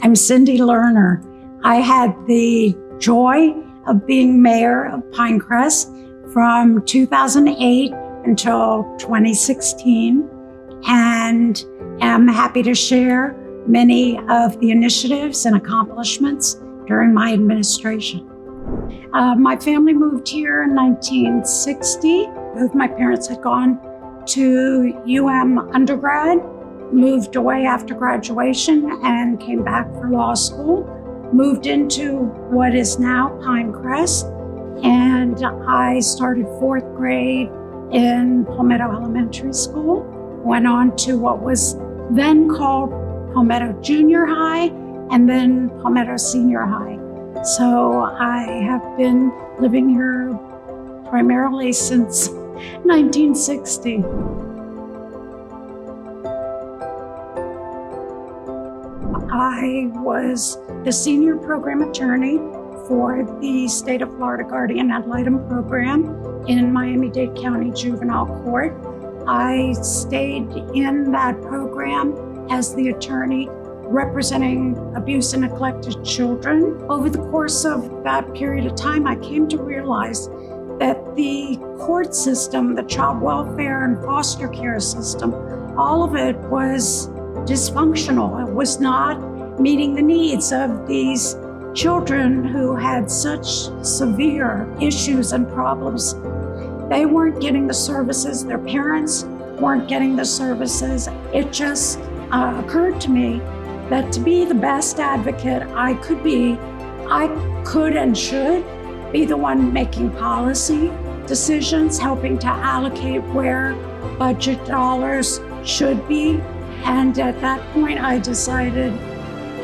I'm Cindy Lerner. I had the joy of being mayor of Pinecrest from 2008 until 2016, and am happy to share many of the initiatives and accomplishments during my administration. My family moved here in 1960. Both my parents had gone to undergrad, moved away after graduation and came back for law school, moved into what is now Pinecrest, and I started 4th grade in Palmetto Elementary School, went on to what was then called Palmetto Junior High and then Palmetto Senior High. So I have been living here primarily since 1960. I was the senior program attorney for the State of Florida Guardian Ad Litem program in Miami-Dade County Juvenile Court. I stayed in that program as the attorney representing abuse and neglected children. Over the course of that period of time, I came to realize that the court system, the child welfare and foster care system, all of it was dysfunctional. It was not meeting the needs of these children who had such severe issues and problems. They weren't getting the services, their parents weren't getting the services. It just occurred to me that to be the best advocate I could be, I could and should be the one making policy decisions, helping to allocate where budget dollars should be. And at that point, I decided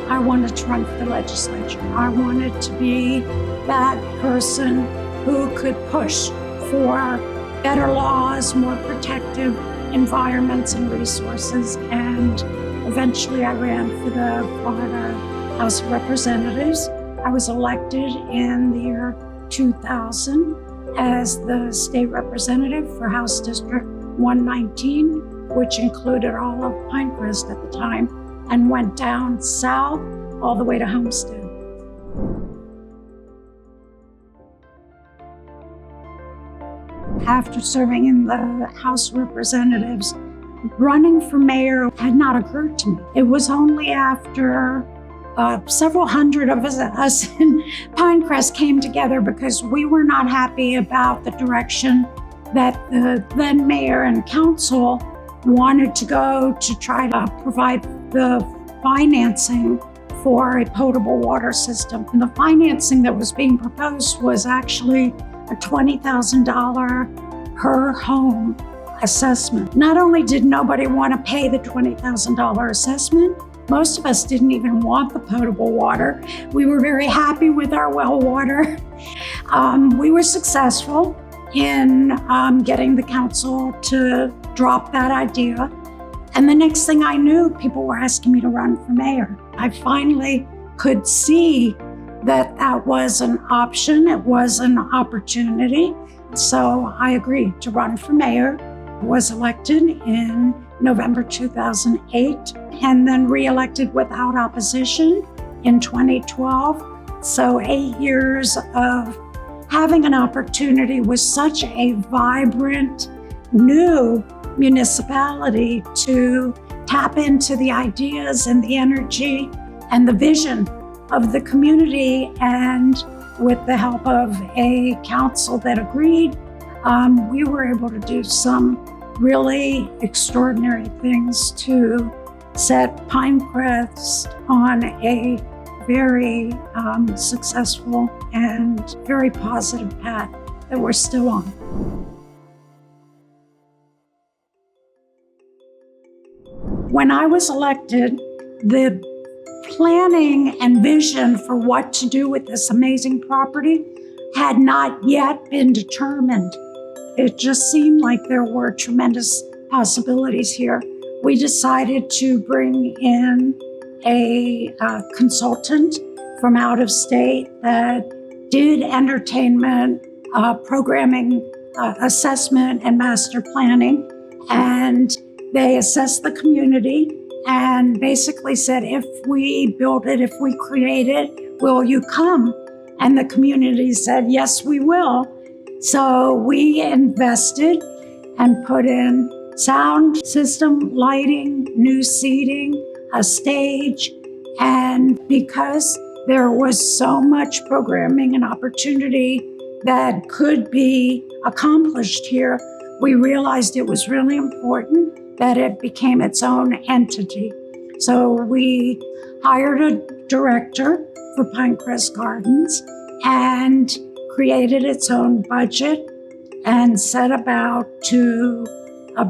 I wanted to run for the legislature. I wanted to be that person who could push for better laws, more protective environments and resources. And eventually I ran for the Florida House of Representatives. I was elected in the year 2000 as the state representative for House District 119, which included all of Pinecrest at the time, and went down south all the way to Homestead. After serving in the House of Representatives, running for mayor had not occurred to me. It was only after several hundred of us in Pinecrest came together because we were not happy about the direction that the then mayor and council wanted to go to try to provide the financing for a potable water system. And the financing that was being proposed was actually a $20,000 per home assessment. Not only did nobody want to pay the $20,000 assessment, most of us didn't even want the potable water. We were very happy with our well water. We were successful in getting the council to drop that idea. And the next thing I knew, people were asking me to run for mayor. I finally could see that that was an option, it was an opportunity. So I agreed to run for mayor, was elected in November 2008, and then re-elected without opposition in 2012. So 8 years of having an opportunity with such a vibrant, new municipality to tap into the ideas and the energy and the vision of the community. And with the help of a council that agreed, we were able to do some really extraordinary things to set Pinecrest on a very successful and very positive path that we're still on. When I was elected, the planning and vision for what to do with this amazing property had not yet been determined. It just seemed like there were tremendous possibilities here. We decided to bring in a consultant from out of state that did entertainment, programming, assessment, and master planning. And they assessed the community and basically said, if we build it, if we create it, will you come? And the community said, yes, we will. So we invested and put in sound system, lighting, new seating, a stage. And because there was so much programming and opportunity that could be accomplished here, we realized it was really important that it became its own entity. So we hired a director for Pinecrest Gardens and created its own budget and set about to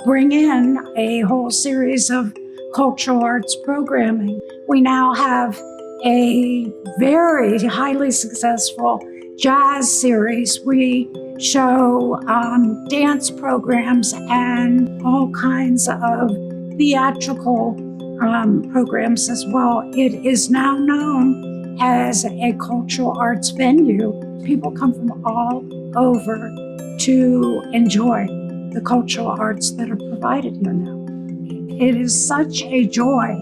bring in a whole series of cultural arts programming. We now have a very highly successful jazz series. We show dance programs and all kinds of theatrical programs as well. It is now known as a cultural arts venue. People come from all over to enjoy the cultural arts that are provided here now. It is such a joy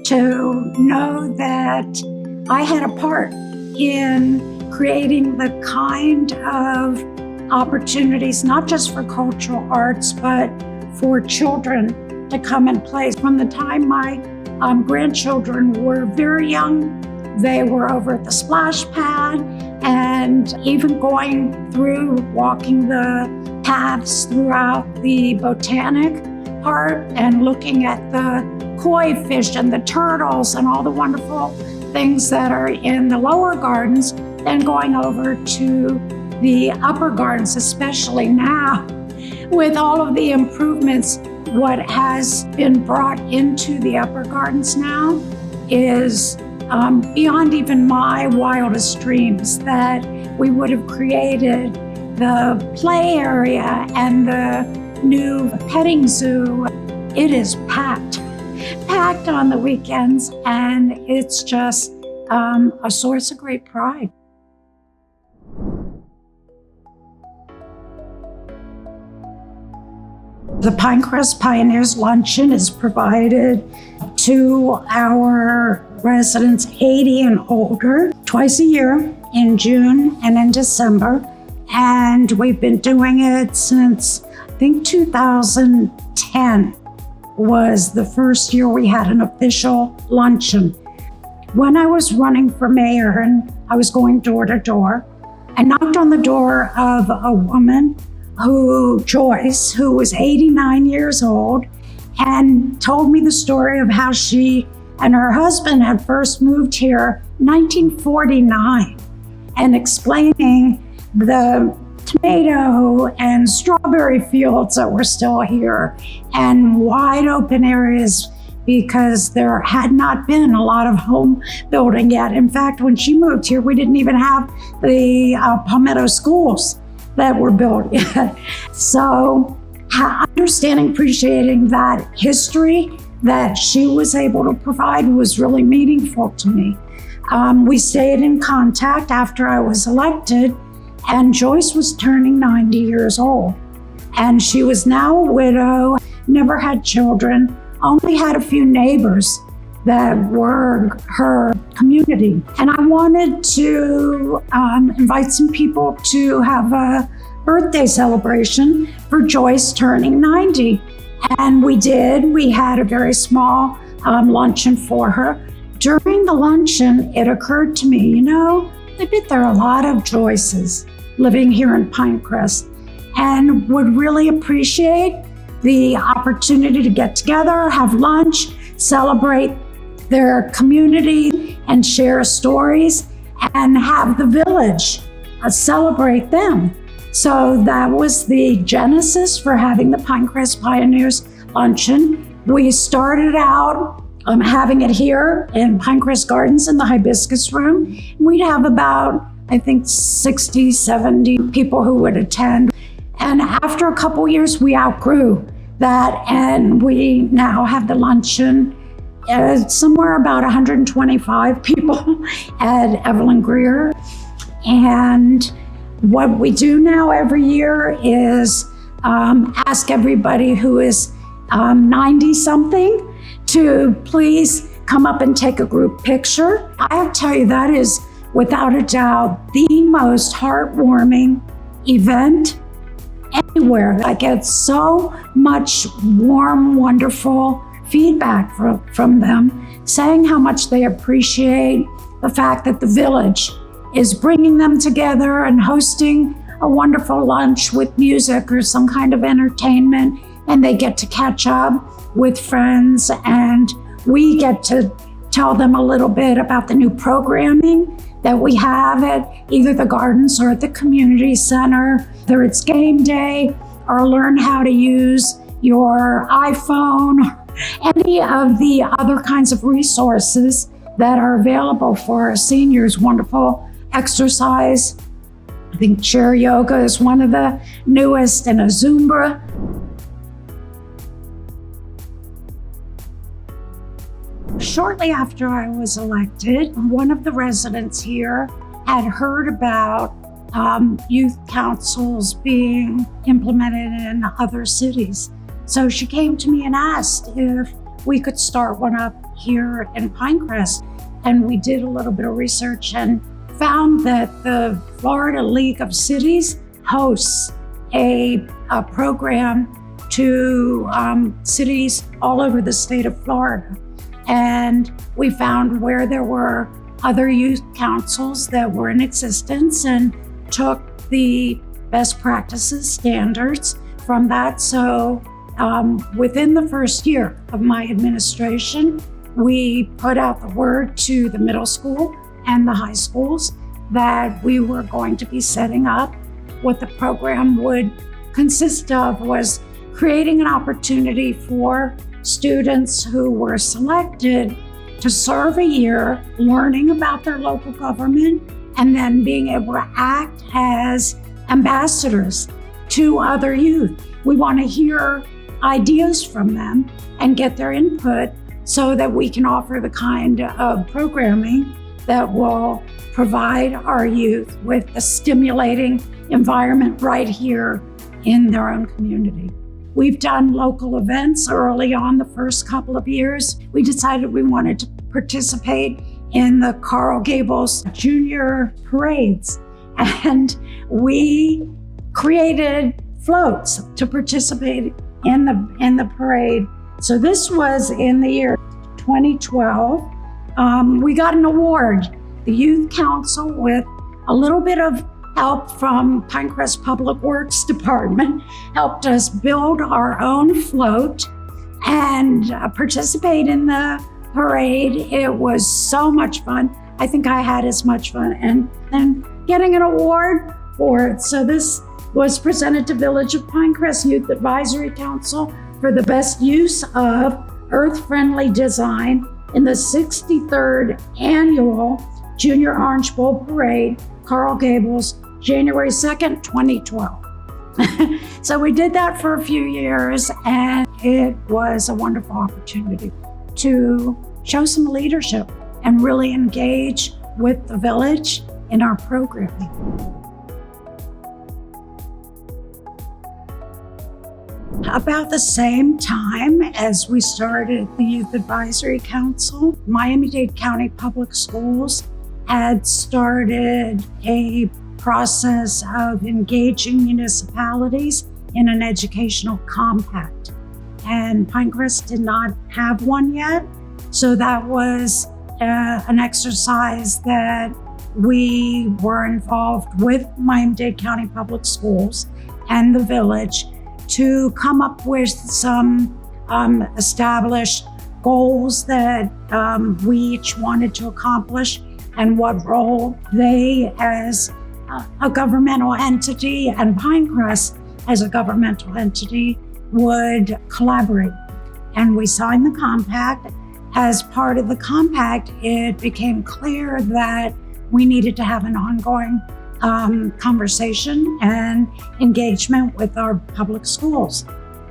to know that I had a part in creating the kind of opportunities, not just for cultural arts, but for children to come and play. From the time my grandchildren were very young, they were over at the splash pad and even going through, walking the paths throughout the botanic part and looking at the koi fish and the turtles and all the wonderful things that are in the lower gardens, then going over to the upper gardens, especially now with all of the improvements. What has been brought into the upper gardens now is beyond even my wildest dreams, that we would have created the play area and the new petting zoo. It is packed on the weekends, and it's just a source of great pride. The Pinecrest Pioneers Luncheon is provided to our residents 80 and older twice a year in June and in December. And we've been doing it since, I think, 2010 was the first year we had an official luncheon. When I was running for mayor and I was going door to door, I knocked on the door of a woman Joyce, who was 89 years old, and told me the story of how she and her husband had first moved here in 1949, and explaining the tomato and strawberry fields that were still here and wide open areas, because there had not been a lot of home building yet. In fact, when she moved here, we didn't even have the Palmetto schools that were built yet. So understanding, appreciating that history that she was able to provide was really meaningful to me. We stayed in contact after I was elected, and Joyce was turning 90 years old. And she was now a widow, never had children, only had a few neighbors that were her community. And I wanted to invite some people to have a birthday celebration for Joyce turning 90. And we did. We had a very small luncheon for her. During the luncheon, it occurred to me, I bet there are a lot of Joyces living here in Pinecrest and would really appreciate the opportunity to get together, have lunch, celebrate their community, and share stories, and have the village celebrate them. So that was the genesis for having the Pinecrest Pioneers Luncheon. We started out having it here in Pinecrest Gardens in the Hibiscus Room. We'd have about, I think, 60, 70 people who would attend. And after a couple years, we outgrew that, and we now have the luncheon somewhere about 125 people at Evelyn Greer. And what we do now every year is ask everybody who is 90-something to please come up and take a group picture. I have to tell you, that is without a doubt the most heartwarming event anywhere. I get so much warm, wonderful feedback from them, saying how much they appreciate the fact that the village is bringing them together and hosting a wonderful lunch with music or some kind of entertainment, and they get to catch up with friends, and we get to tell them a little bit about the new programming that we have at either the gardens or at the community center, whether it's game day or learn how to use your iPhone, any of the other kinds of resources that are available for our seniors. Wonderful exercise. I think chair yoga is one of the newest, and a Zumba. Shortly after I was elected, one of the residents here had heard about youth councils being implemented in other cities. So she came to me and asked if we could start one up here in Pinecrest. And we did a little bit of research and found that the Florida League of Cities hosts a program to cities all over the state of Florida. And we found where there were other youth councils that were in existence and took the best practices standards from that. So within the first year of my administration, we put out the word to the middle school and the high schools that we were going to be setting up. What the program would consist of was creating an opportunity for students who were selected to serve a year learning about their local government, and then being able to act as ambassadors to other youth. We want to hear ideas from them and get their input so that we can offer the kind of programming that will provide our youth with a stimulating environment right here in their own community. We've done local events early on the first couple of years. We decided we wanted to participate in the Coral Gables Junior parades, and we created floats to participate in the parade. So this was in the year 2012. We got an award. The Youth Council, with a little bit of help from Pinecrest Public Works Department, helped us build our own float and participate in the parade. It was so much fun. I think I had as much fun, and getting an award for it. So this was presented to Village of Pinecrest Youth Advisory Council for the best use of earth-friendly design in the 63rd annual Junior Orange Bowl Parade, Coral Gables, January 2nd, 2012. So we did that for a few years, and it was a wonderful opportunity to show some leadership and really engage with the village in our programming. About the same time as we started the Youth Advisory Council, Miami-Dade County Public Schools had started a process of engaging municipalities in an educational compact. And Pinecrest did not have one yet. So that was an exercise that we were involved with Miami-Dade County Public Schools and the village to come up with some established goals that we each wanted to accomplish, and what role they as a governmental entity and Pinecrest as a governmental entity would collaborate. And we signed the compact. As part of the compact, it became clear that we needed to have an ongoing conversation and engagement with our public schools.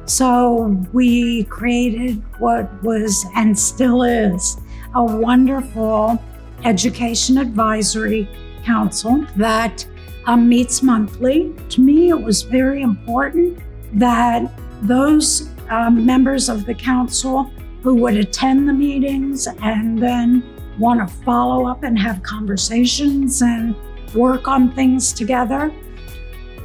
So we created what was and still is a wonderful education advisory council that meets monthly. To me, it was very important that those members of the council who would attend the meetings and then want to follow up and have conversations and work on things together.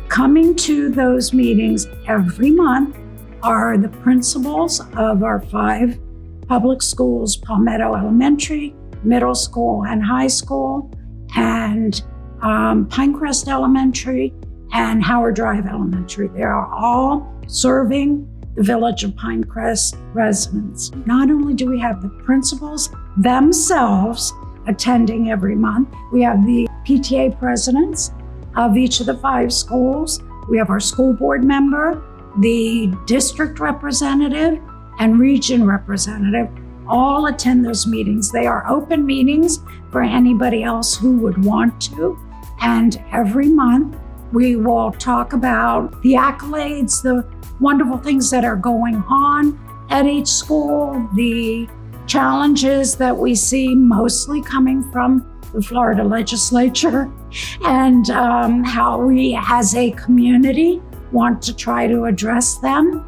Coming to those meetings every month are the principals of our 5 public schools: Palmetto Elementary, Middle School and High School, and Pinecrest Elementary and Howard Drive Elementary. They are all serving the Village of Pinecrest residents. Not only do we have the principals themselves attending every month, we have the PTA presidents of each of the 5 schools. We have our school board member, the district representative, and region representative all attend those meetings. They are open meetings for anybody else who would want to. And every month we will talk about the accolades, the wonderful things that are going on at each school, the challenges that we see mostly coming from the Florida legislature, and how we as a community want to try to address them,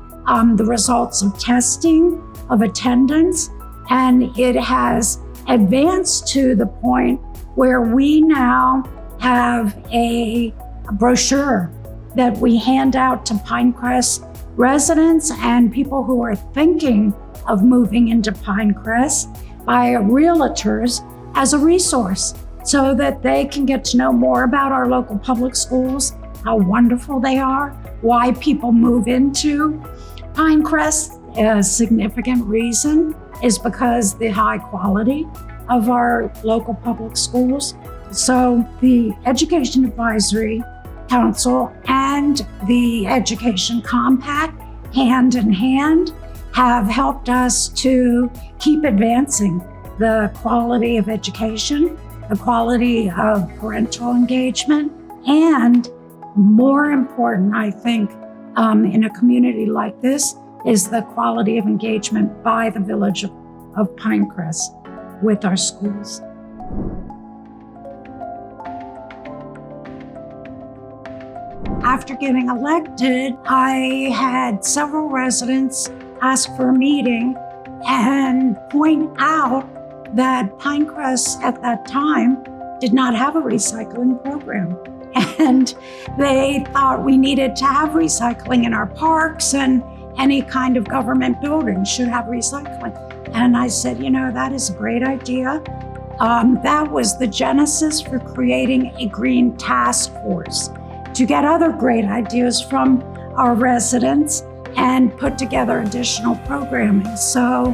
the results of testing, of attendance, and it has advanced to the point where we now have a brochure that we hand out to Pinecrest residents and people who are thinking of moving into Pinecrest by realtors as a resource so that they can get to know more about our local public schools, how wonderful they are, why people move into Pinecrest. A significant reason is because the high quality of our local public schools. So the Education Advisory Council and the Education Compact, hand in hand, have helped us to keep advancing the quality of education, the quality of parental engagement, and more important, I think, in a community like this, is the quality of engagement by the Village of Pinecrest with our schools. After getting elected, I had several residents ask for a meeting and point out that Pinecrest at that time did not have a recycling program. And they thought we needed to have recycling in our parks, and any kind of government building should have recycling. And I said, that is a great idea. That was the genesis for creating a green task force to get other great ideas from our residents and put together additional programming. So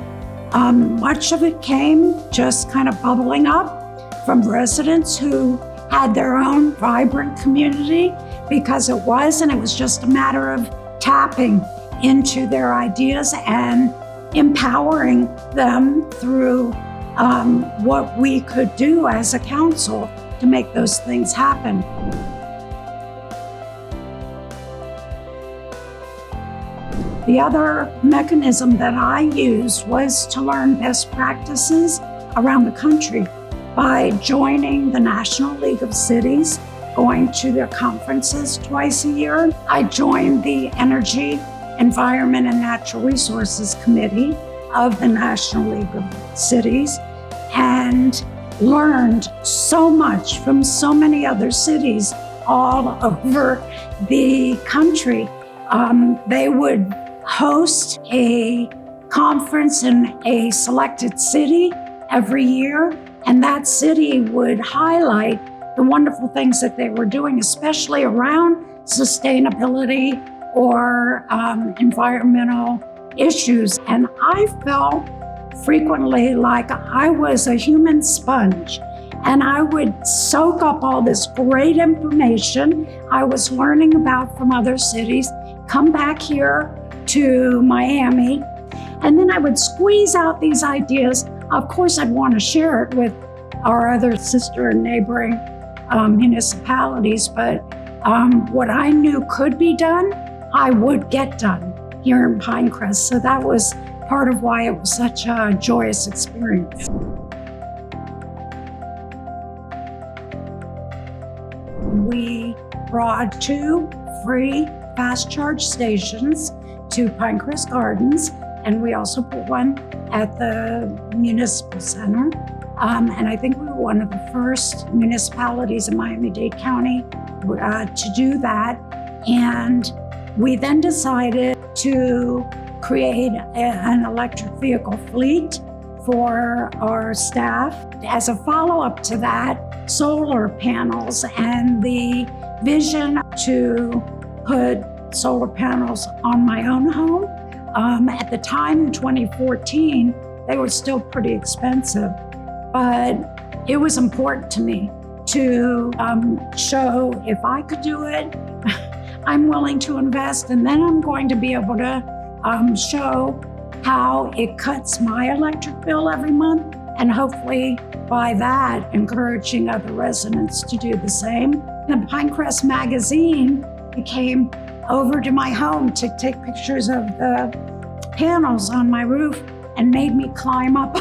much of it came just kind of bubbling up from residents who had their own vibrant community, because it was just a matter of tapping into their ideas and empowering them through what we could do as a council to make those things happen. The other mechanism that I used was to learn best practices around the country by joining the National League of Cities, going to their conferences twice a year. I joined the Energy, Environment, and Natural Resources Committee of the National League of Cities and learned so much from so many other cities all over the country. They would host a conference in a selected city every year, and that city would highlight the wonderful things that they were doing, especially around sustainability or environmental issues. And I felt frequently like I was a human sponge, and I would soak up all this great information I was learning about from other cities, come back here to Miami, and then I would squeeze out these ideas. Of course, I'd want to share it with our other sister and neighboring municipalities, but what I knew could be done, I would get done here in Pinecrest. So that was part of why it was such a joyous experience. We brought 2 free fast charge stations to Pinecrest Gardens and we also put one at the municipal center. And I think we were one of the first municipalities in Miami-Dade County to do that. And we then decided to create an electric vehicle fleet for our staff. As a follow-up to that, solar panels and the vision to put solar panels on my own home. At the time in 2014, they were still pretty expensive, but it was important to me to show if I could do it, I'm willing to invest, and then I'm going to be able to show how it cuts my electric bill every month, and hopefully by that, encouraging other residents to do the same. The Pinecrest magazine came over to my home to take pictures of the panels on my roof and made me climb up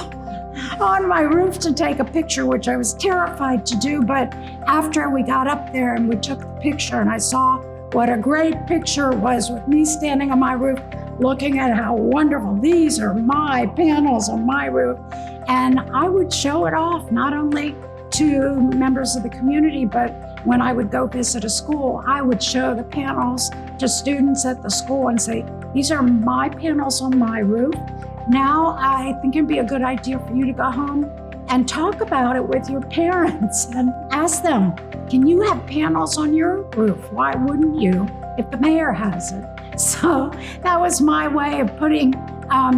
on my roof to take a picture, which I was terrified to do. But after we got up there and we took the picture, and I saw what a great picture it was with me standing on my roof, looking at how wonderful, these are my panels on my roof. And I would show it off, not only to members of the community, but when I would go visit a school, I would show the panels to students at the school and say, these are my panels on my roof. Now I think it'd be a good idea for you to go home and talk about it with your parents and ask them, can you have panels on your roof? Why wouldn't you if the mayor has it? So that was my way of putting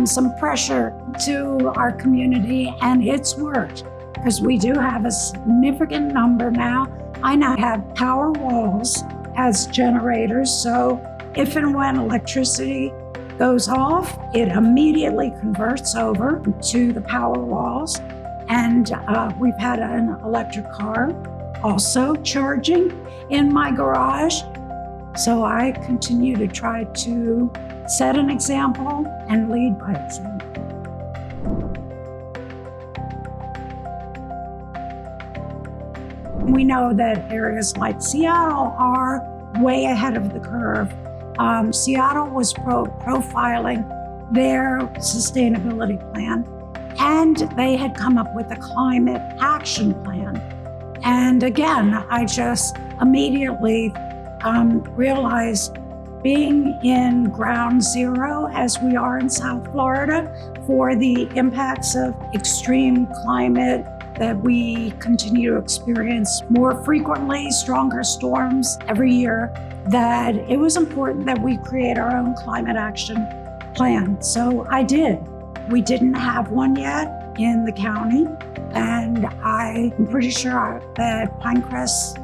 some pressure to our community, and it's worked because we do have a significant number now. I now have power walls as generators, so if and when electricity goes off, it immediately converts over to the power walls. And we've had an electric car also charging in my garage. So I continue to try to set an example and lead by example. We know that areas like Seattle are way ahead of the curve. Seattle was profiling their sustainability plan, and they had come up with a climate action plan. And again, I just immediately realized, being in ground zero as we are in South Florida for the impacts of extreme climate that we continue to experience more frequently, stronger storms every year, that it was important that we create our own climate action plan. So I did. We didn't have one yet in the county, and I'm pretty sure that Pinecrest's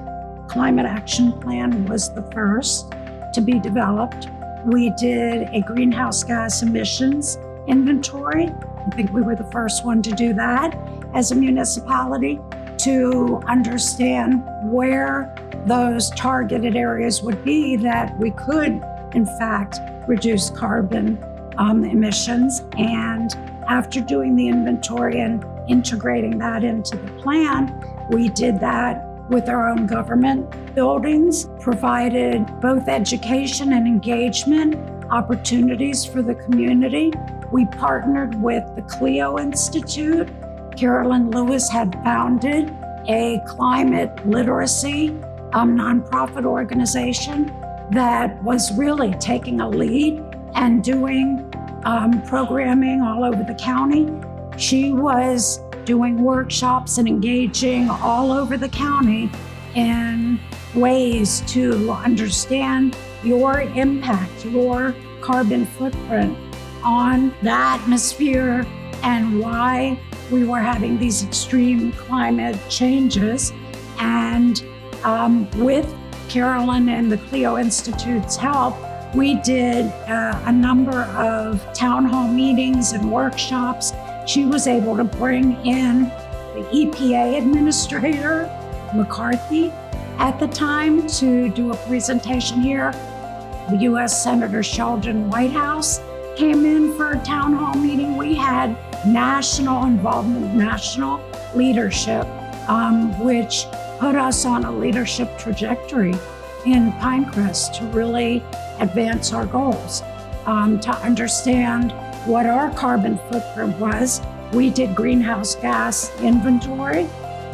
climate action plan was the first to be developed. We did a greenhouse gas emissions inventory. I think we were the first one to do that as a municipality, to understand where those targeted areas would be that we could, in fact, reduce carbon emissions. And after doing the inventory and integrating that into the plan, we did that with our own government buildings, provided both education and engagement opportunities for the community. We partnered with the Clio Institute. Carolyn Lewis had founded a climate literacy nonprofit organization that was really taking a lead and doing programming all over the county. She was doing workshops and engaging all over the county in ways to understand your impact, your carbon footprint on the atmosphere, and why we were having these extreme climate changes. And with Carolyn and the Clio Institute's help, we did a number of town hall meetings and workshops. She was able to bring in the EPA administrator, McCarthy, at the time to do a presentation here. The U.S. Senator Sheldon Whitehouse came in for a town hall meeting. We had national involvement, national leadership, which put us on a leadership trajectory in Pinecrest to really advance our goals, to understand what our carbon footprint was. We did greenhouse gas inventory,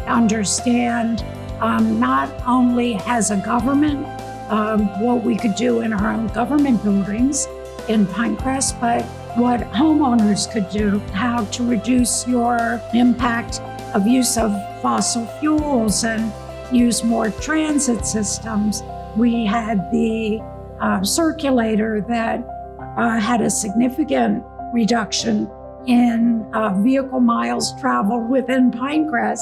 understand not only as a government what we could do in our own government buildings in Pinecrest, but what homeowners could do, how to reduce your impact of use of fossil fuels and use more transit systems. We had the circulator that had a significant reduction in vehicle miles traveled within Pinecrest.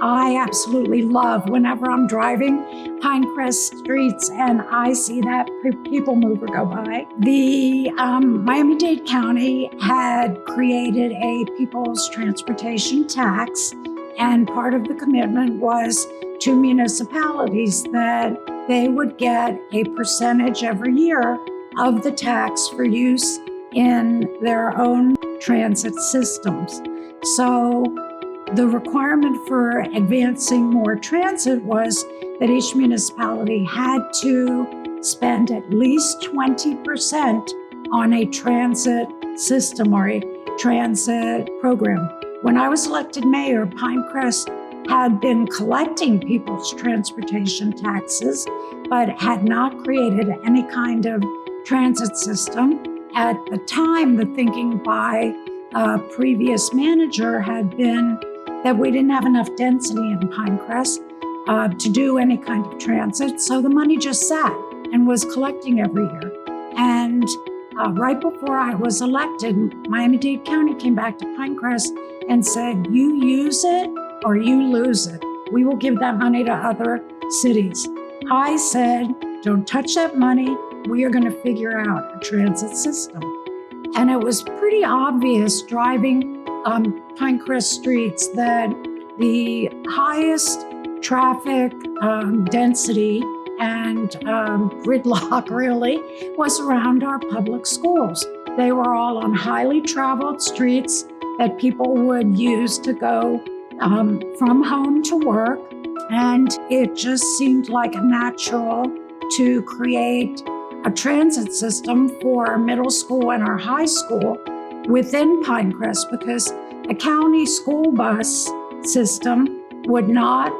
I absolutely love whenever I'm driving Pinecrest streets and I see that people mover go by. The Miami-Dade County had created a people's transportation tax, and part of the commitment was to municipalities that they would get a percentage every year of the tax for use in their own transit systems. So the requirement for advancing more transit was that each municipality had to spend at least 20% on a transit system or a transit program. When I was elected mayor, Pinecrest had been collecting people's transportation taxes, but had not created any kind of transit system. At the time, the thinking by a previous manager had been that we didn't have enough density in Pinecrest to do any kind of transit. So the money just sat and was collecting every year. And right before I was elected, Miami-Dade County came back to Pinecrest and said, you use it or you lose it. We will give that money to other cities. I said, don't touch that money. We are going to figure out a transit system. And it was pretty obvious driving Pinecrest streets that the highest traffic density and gridlock really was around our public schools. They were all on highly traveled streets that people would use to go from home to work. And it just seemed like a natural to create a transit system for our middle school and our high school within Pinecrest, because a county school bus system would not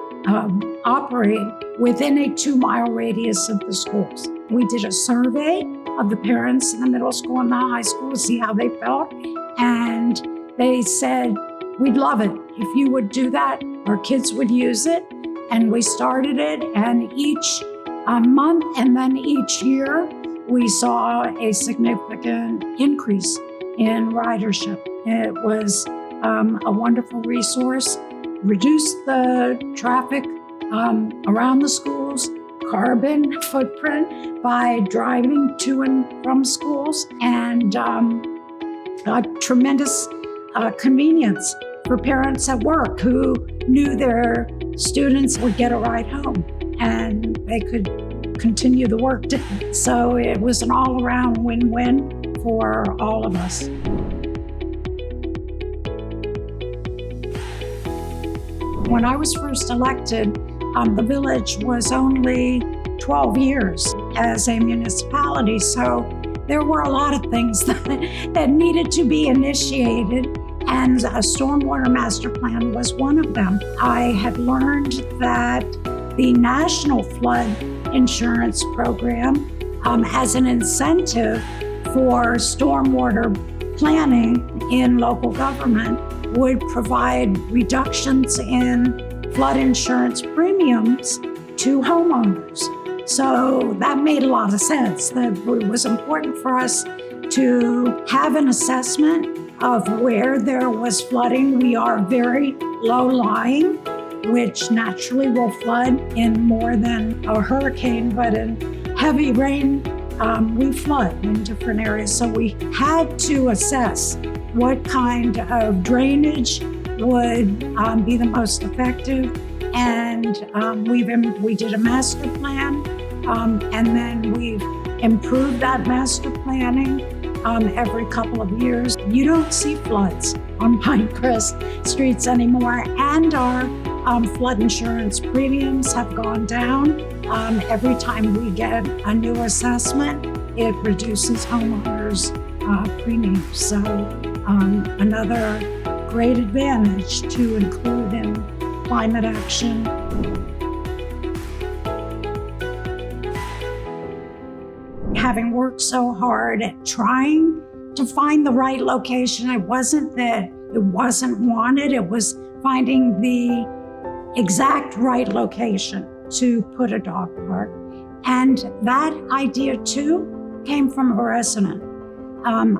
operate within a 2-mile radius of the schools. We did a survey of the parents in the middle school and the high school to see how they felt, and they said, we'd love it if you would do that. Our kids would use it, and we started it, and each month and then each year, we saw a significant increase in ridership. It was a wonderful resource, reduced the traffic around the schools, carbon footprint by driving to and from schools, and a tremendous convenience for parents at work who knew their students would get a ride home and they could continue the work day. So it was an all-around win-win for all of us. When I was first elected, the village was only 12 years as a municipality, so there were a lot of things that needed to be initiated, and a stormwater master plan was one of them. I had learned that the National Flood Insurance Program, as an incentive for stormwater planning in local government, would provide reductions in flood insurance premiums to homeowners. So that made a lot of sense. That it was important for us to have an assessment of where there was flooding. We are very low-lying, which naturally will flood in more than a hurricane, but in heavy rain, we flood in different areas. So we had to assess what kind of drainage would be the most effective. And we did a master plan, and then we've improved that master planning every couple of years. You don't see floods on Pinecrest streets anymore, and our flood insurance premiums have gone down. Every time we get a new assessment, it reduces homeowners' premiums. So another great advantage to include in climate action. Having worked so hard at trying to find the right location, it wasn't that it wasn't wanted, it was finding the exact right location to put a dog park. And that idea too came from a resident.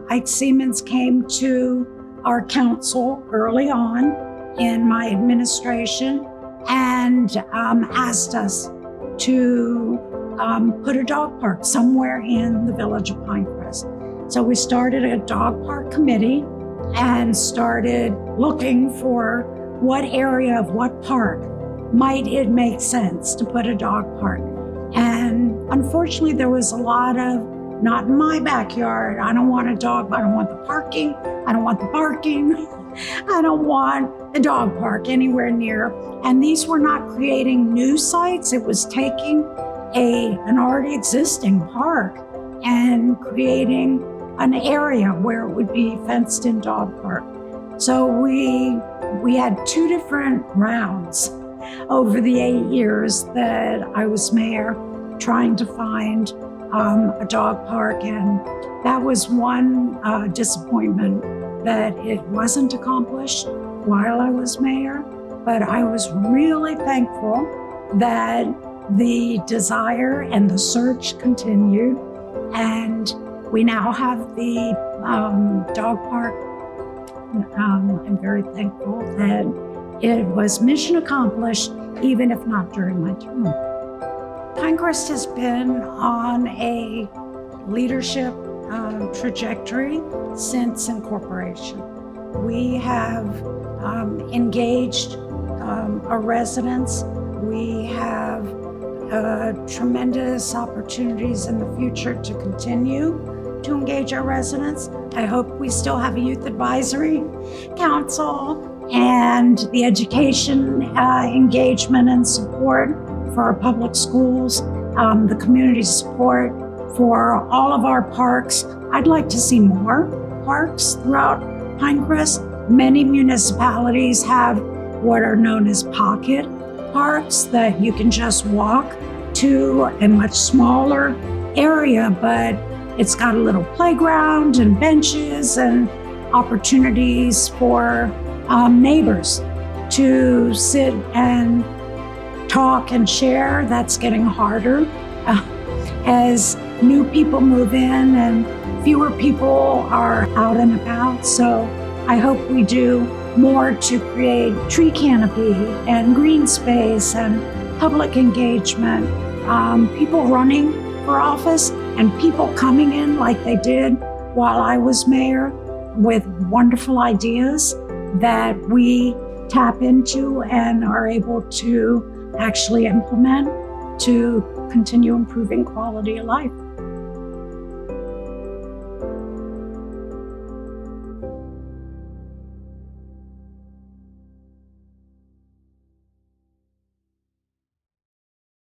Ike Siemens came to our council early on in my administration and asked us to put a dog park somewhere in the village of Pinecrest. So we started a dog park committee and started looking for what area of what park might it make sense to put a dog park. And unfortunately, there was a lot of, not in my backyard, I don't want a dog, I don't want the parking, I don't want the barking, I don't want the dog park anywhere near. And these were not creating new sites, it was taking an already existing park and creating an area where it would be fenced in dog park. So we had two different rounds over the 8 years that I was mayor, trying to find a dog park, and that was one disappointment that it wasn't accomplished while I was mayor. But I was really thankful that the desire and the search continued, and we now have the dog park. I'm very thankful that it was mission accomplished, even if not during my term. Pinecrest has been on a leadership trajectory since incorporation. We have engaged our residents. We have tremendous opportunities in the future to continue to engage our residents. I hope we still have a youth advisory council and the education engagement and support for our public schools, the community support for all of our parks. I'd like to see more parks throughout Pinecrest. Many municipalities have what are known as pocket parks that you can just walk to, a much smaller area, but it's got a little playground and benches and opportunities for neighbors to sit and talk and share. That's getting harder as new people move in and fewer people are out and about. So I hope we do more to create tree canopy and green space and public engagement, people running for office and people coming in like they did while I was mayor with wonderful ideas that we tap into and are able to actually implement to continue improving quality of life.